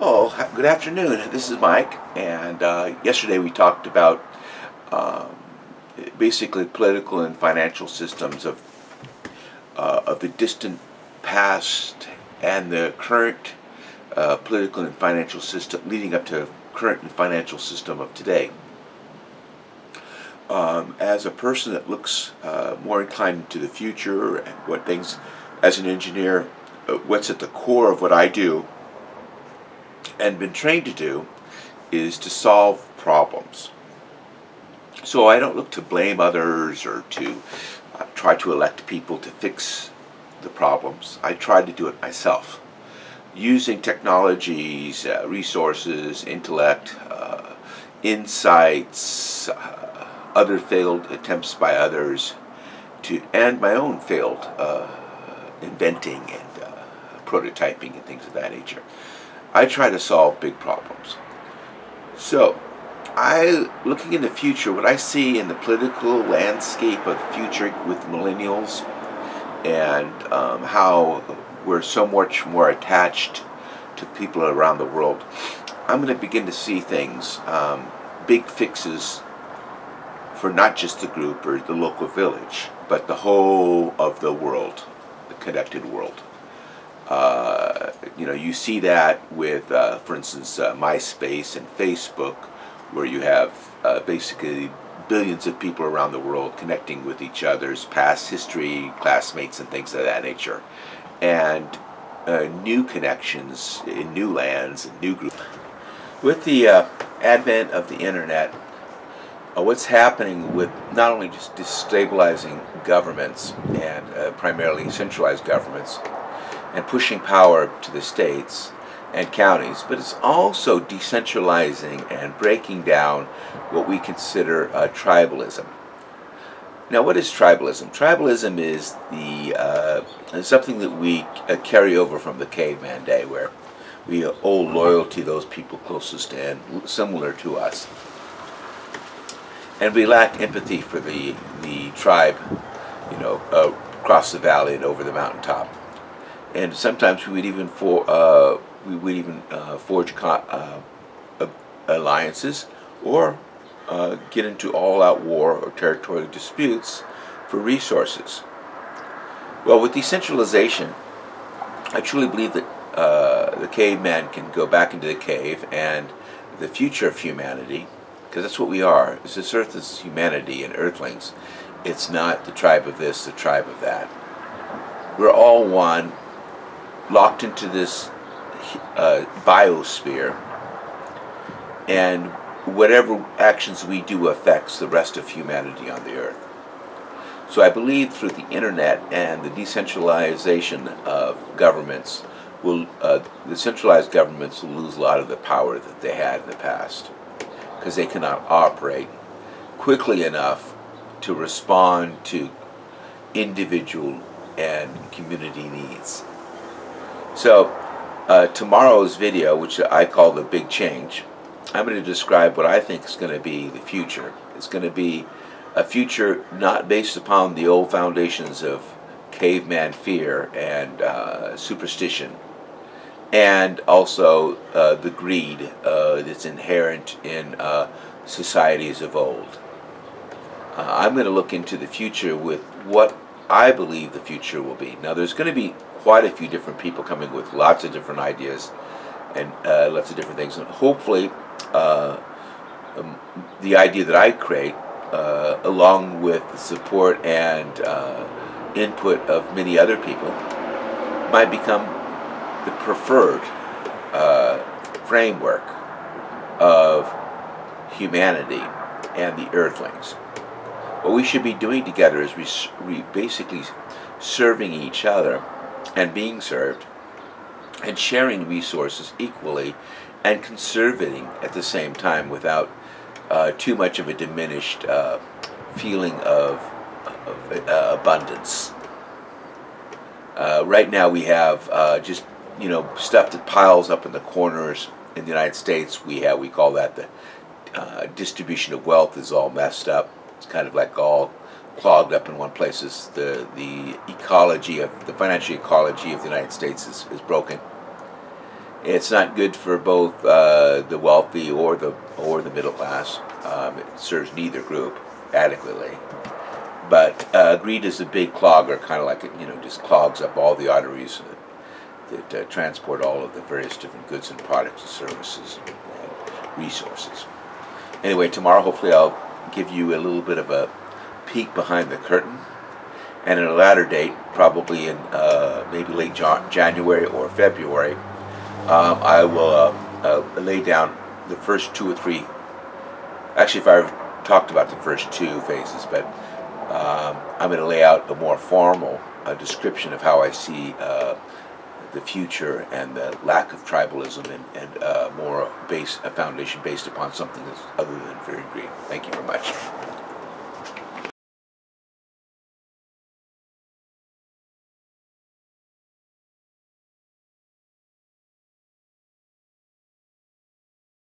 Oh, good afternoon. This is Mike, and yesterday we talked about um, basically political and financial systems of the distant past and the current political and financial system leading up to current and financial system of today. As a person that looks more inclined to the future and what things, as an engineer, what's at the core of what I do and been trained to do is to solve problems. So I don't look to blame others or to try to elect people to fix the problems. I try to do it myself using technologies, resources, intellect, insights, other failed attempts by others, and my own failed inventing and prototyping and things of that nature. I try to solve big problems. So, looking in the future, what I see in the political landscape of the future with millennials and how we're so much more attached to people around the world, I'm going to begin to see things, big fixes for not just the group or the local village, but the whole of the world, the connected world. You see that with, for instance, MySpace and Facebook, where you have basically billions of people around the world connecting with each other's past history, classmates, and things of that nature, and new connections in new lands and new groups. With the advent of the internet, what's happening with not only just destabilizing governments and primarily centralized governments, and pushing power to the states and counties, but it's also decentralizing and breaking down what we consider tribalism. Now, what is tribalism? Tribalism is something that we carry over from the caveman day, where we owe loyalty to those people closest and similar to us, and we lack empathy for the tribe, across the valley and over the mountaintop. And sometimes we would even forge alliances or get into all-out war or territorial disputes for resources. Well, with decentralization, I truly believe that the caveman can go back into the cave, and the future of humanity, because that's what we are. This earth is humanity and earthlings. It's not the tribe of this, the tribe of that. We're all one, locked into this biosphere, and whatever actions we do affects the rest of humanity on the earth. So I believe through the internet and the decentralization of governments, the centralized governments will lose a lot of the power that they had in the past, because they cannot operate quickly enough to respond to individual and community needs. So tomorrow's video, which I call the Big Change, I'm going to describe what I think is going to be the future. It's going to be a future not based upon the old foundations of caveman fear and superstition, and also the greed that's inherent in societies of old. I'm going to look into the future with what I believe the future will be. Now, there's going to be quite a few different people coming with lots of different ideas and lots of different things, and hopefully the idea that I create, along with the support and input of many other people, might become the preferred framework of humanity and the earthlings. What we should be doing together is we basically serving each other and being served, and sharing resources equally, and conserving at the same time without too much of a diminished feeling of abundance. Right now we have just stuff that piles up in the corners in the United States. We call that the distribution of wealth is all messed up. It's kind of like all clogged up in one place. The ecology of the financial ecology of the United States is broken. It's not good for both the wealthy or the middle class. It serves neither group adequately. But greed is a big clogger, kind of like it, just clogs up all the arteries that transport all of the various different goods and products and services and resources. Anyway, tomorrow hopefully I'll give you a little bit of a peek behind the curtain, and at a latter date, probably in maybe late January or February, I will lay down the first two or three. Actually, if I talked about the first two phases, but I'm going to lay out a more formal description of how I see the future and the lack of tribalism, and more a foundation based upon something that's other than fear and greed. Thank you very much.